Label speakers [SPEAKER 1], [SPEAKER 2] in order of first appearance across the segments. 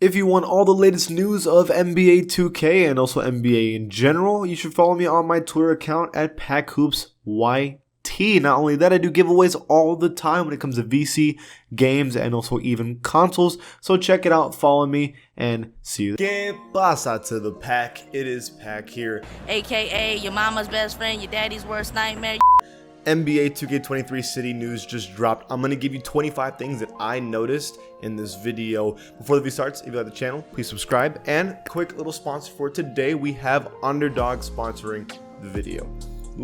[SPEAKER 1] If you want all the latest news of NBA 2K and also NBA in general, you should follow me on my Twitter account at PackHoopsYT. Not only that, I do giveaways all the time when it comes to VC, games, and also even consoles. So check it out, follow me, and see you. ¿Qué pasa to the Pack? It is Pack here.
[SPEAKER 2] AKA your mama's best friend, your daddy's worst nightmare.
[SPEAKER 1] NBA 2K23 City news just dropped. I'm going to give you 25 things that I noticed in this video. Before the video starts, if you like the channel, please subscribe. And quick little sponsor for today, we have Underdog sponsoring the video.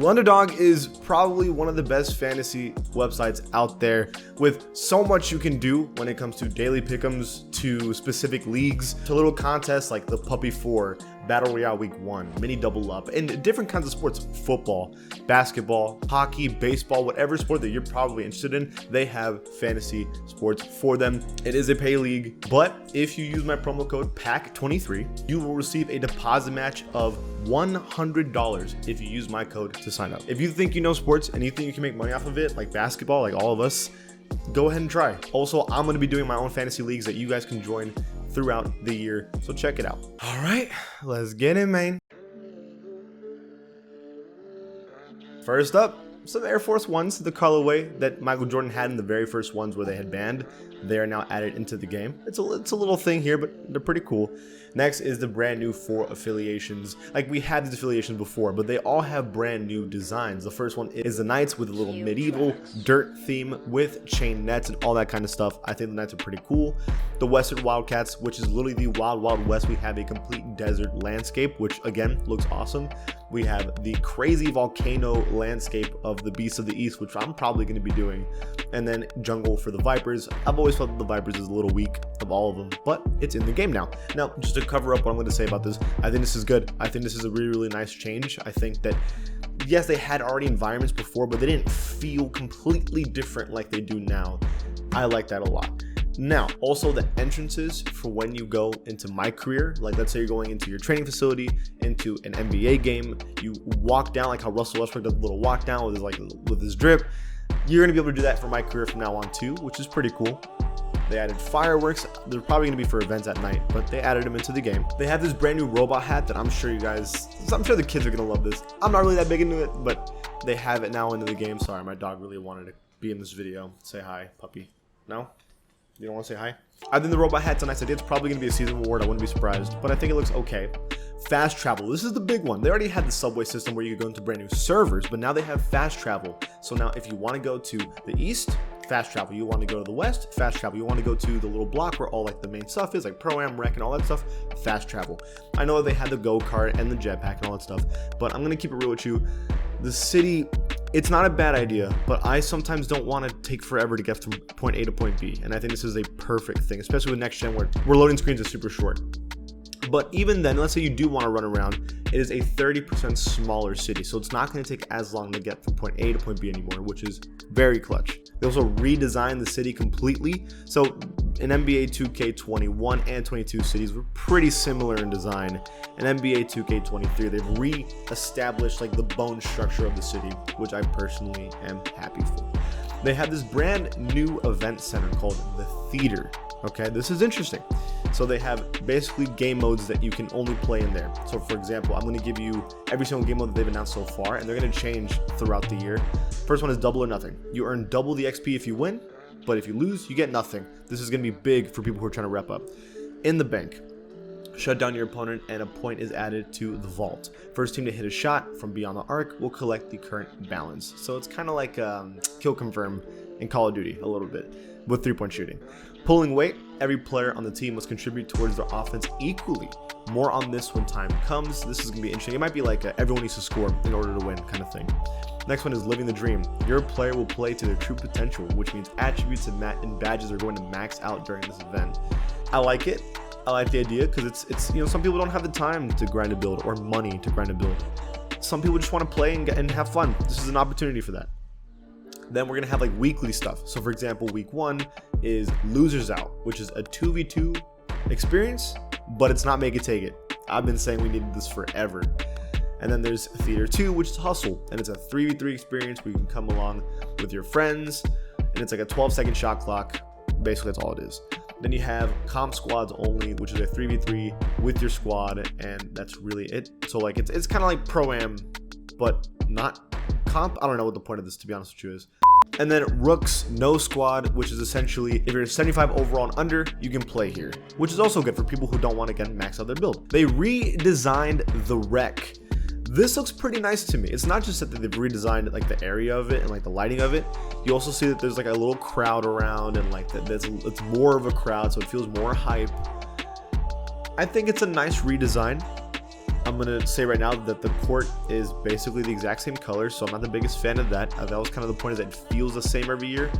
[SPEAKER 1] Underdog is probably one of the best fantasy websites out there with so much you can do when it comes to daily pick'ems, to specific leagues, to little contests like the Puppy 4, Battle Royale Week 1, Mini Double Up, and different kinds of sports, football, basketball, hockey, baseball, whatever sport that you're probably interested in, they have fantasy sports for them. It is a pay league, but if you use my promo code PACK23, you will receive a deposit match of $100 if you use my code to sign up. If you think you know sports and you think you can make money off of it, like basketball, like all of us, go ahead and try. Also, I'm going to be doing my own fantasy leagues that you guys can join throughout the year, so check it out. All right, let's get it, man. First up, some Air Force Ones, the colorway that Michael Jordan had in the very first ones where they had banned. They are now added into the game. It's a little thing here, but they're pretty cool. Next is the brand new 4 affiliations. Like, we had these affiliations before, but they all have brand new designs. The first one is the Knights with a little medieval dirt theme with chain nets and all that kind of stuff. I think the Knights are pretty cool. The Western Wildcats, which is literally the Wild Wild West. We have a complete desert landscape, which again looks awesome. We have the crazy volcano landscape of the Beasts of the East, which I'm probably going to be doing. And then jungle for the Vipers. I've always felt that the Vipers is a little weak of all of them, but it's in the game now. Now, just to cover up what I'm going to say about this, I think this is good. I think this is a really, really nice change. I think that, yes, they had already environments before, but they didn't feel completely different like they do now. I like that a lot. Now, also the entrances for when you go into my career, like let's say you're going into your training facility, into an NBA game, you walk down like how Russell Westbrook does a little walk down with his drip. You're gonna be able to do that for my career from now on too, which is pretty cool. They added fireworks. They're probably going to be for events at night, but they added them into the game. They have this brand new robot hat that I'm sure the kids are going to love this. I'm not really that big into it, but they have it now into the game. Sorry, my dog really wanted to be in this video. Say hi, puppy. No? You don't want to say hi? I think the robot hat's a nice idea. It's probably going to be a season award. I wouldn't be surprised, but I think it looks okay. Fast travel. This is the big one. They already had the subway system where you could go into brand new servers, but now they have fast travel. So now if you want to go to the east, fast travel. You want to go to the west, fast travel. You want to go to the little block where all like the main stuff is, like Pro-Am, Rec, and all that stuff, fast travel. I know they had the go-kart and the jetpack and all that stuff, but I'm going to keep it real with you. The city, it's not a bad idea, but I sometimes don't want to take forever to get from point A to point B, and I think this is a perfect thing, especially with next gen where loading screens are super short. But even then, let's say you do want to run around, it is a 30% smaller city, so it's not going to take as long to get from point A to point B anymore, which is very clutch. They also redesigned the city completely, so in NBA 2K21 and 22 cities were pretty similar in design. In NBA 2K23, they've re-established like the bone structure of the city, which I personally am happy for. They have this brand new event center called the Theater. Okay, this is interesting. So they have basically game modes that you can only play in there. So for example, I'm going to give you every single game mode that they've announced so far, and they're going to change throughout the year. First one is double or nothing. You earn double the XP if you win, but if you lose, you get nothing. This is going to be big for people who are trying to rep up. In the bank, shut down your opponent and a point is added to the vault. First team to hit a shot from beyond the arc will collect the current balance. So it's kind of like kill confirm in Call of Duty a little bit with 3-point shooting. Pulling weight, every player on the team must contribute towards their offense equally. More on this when time comes. This is going to be interesting. It might be like everyone needs to score in order to win kind of thing. Next one is living the dream. Your player will play to their true potential, which means attributes and badges are going to max out during this event. I like it. I like the idea because it's some people don't have the time to grind a build or money to grind a build. Some people just want to play and have fun. This is an opportunity for that. Then we're going to have like weekly stuff. So for example, week 1 is Losers Out, which is a 2v2 experience, but it's not make it take it. I've been saying we needed this forever. And then there's Theater 2, which is Hustle, and it's a 3v3 experience where you can come along with your friends, and it's like a 12-second shot clock. Basically, that's all it is. Then you have comp squads only, which is a 3v3 with your squad, and that's really it. So like it's kind of like Pro-Am, but not comp. I don't know what the point of this, to be honest with you, is. And then Rooks no squad, which is essentially if you're 75 overall and under, you can play here, which is also good for people who don't want to again max out their build. They redesigned the rec. This looks pretty nice to me. It's not just that they've redesigned like the area of it and like the lighting of it. You also see that there's like a little crowd around, and like it's more of a crowd, so it feels more hype. I think it's a nice redesign. I'm gonna say right now that the court is basically the exact same color, so I'm not the biggest fan of that. That was kind of the point, is that it feels the same every year.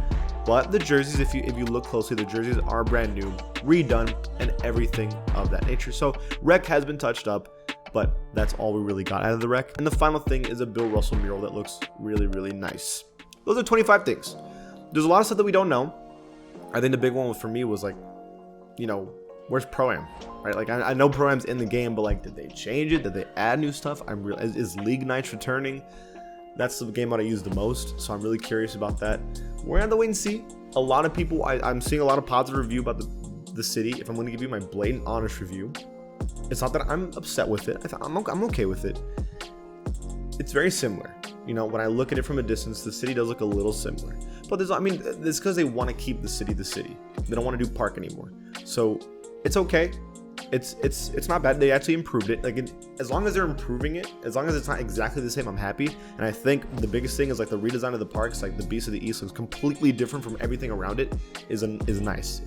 [SPEAKER 1] But the jerseys, if you look closely, the jerseys are brand new, redone, and everything of that nature. So rec has been touched up, but that's all we really got out of the rec. And the final thing is a Bill Russell mural that looks really, really nice. Those are 25 things. There's a lot of stuff that we don't know. I think the big one for me was like, you know, where's Pro-Am, right? Like I know Pro-Am's in the game, but like, did they change it? Did they add new stuff? Is League Nights returning? That's the game that I use the most, so I'm really curious about that. We're gonna have to wait and see. A lot of people, I'm seeing a lot of positive review about the city. If I'm gonna give you my blatant, honest review, it's not that I'm upset with it. I'm okay with it. It's very similar. You know, when I look at it from a distance, the city does look a little similar. But it's because they want to keep the city the city. They don't want to do park anymore. So it's okay. It's not bad. They actually improved it. Like as long as they're improving it, as long as it's not exactly the same, I'm happy. And I think the biggest thing is like the redesign of the parks. Like the Beast of the East looks completely different from everything around it. Is nice.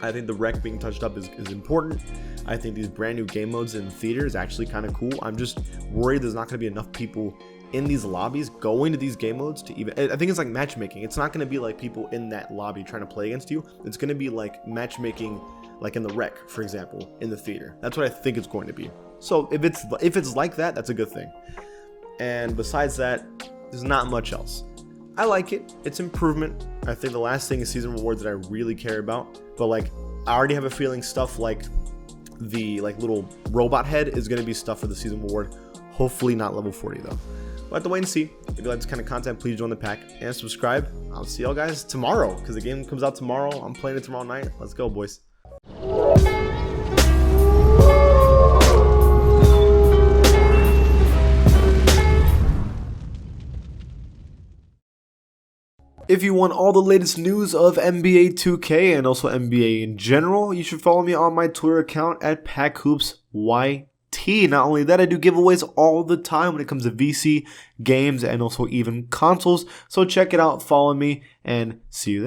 [SPEAKER 1] I think the rec being touched up is important. I think these brand new game modes in theater is actually kind of cool. I'm just worried there's not going to be enough people in these lobbies going to these game modes to even. I think it's like matchmaking. It's not going to be like people in that lobby trying to play against you. It's going to be like matchmaking, like in the rec, for example, in the theater. That's what I think it's going to be. So if it's like that, that's a good thing. And besides that, there's not much else. I like it. It's improvement. I think the last thing is season rewards that I really care about. But like, I already have a feeling stuff like the like little robot head is going to be stuff for the season reward. Hopefully not level 40 though. We'll have to wait and see. If you like this kind of content, please join the pack and subscribe. I'll see y'all guys tomorrow, because the game comes out tomorrow. I'm playing it tomorrow night. Let's go, boys. If you want all the latest news of NBA 2K and also NBA in general, you should follow me on my Twitter account at PackHoopsYT. Not only that, I do giveaways all the time when it comes to VC, games, and also even consoles. So check it out, follow me, and see you there.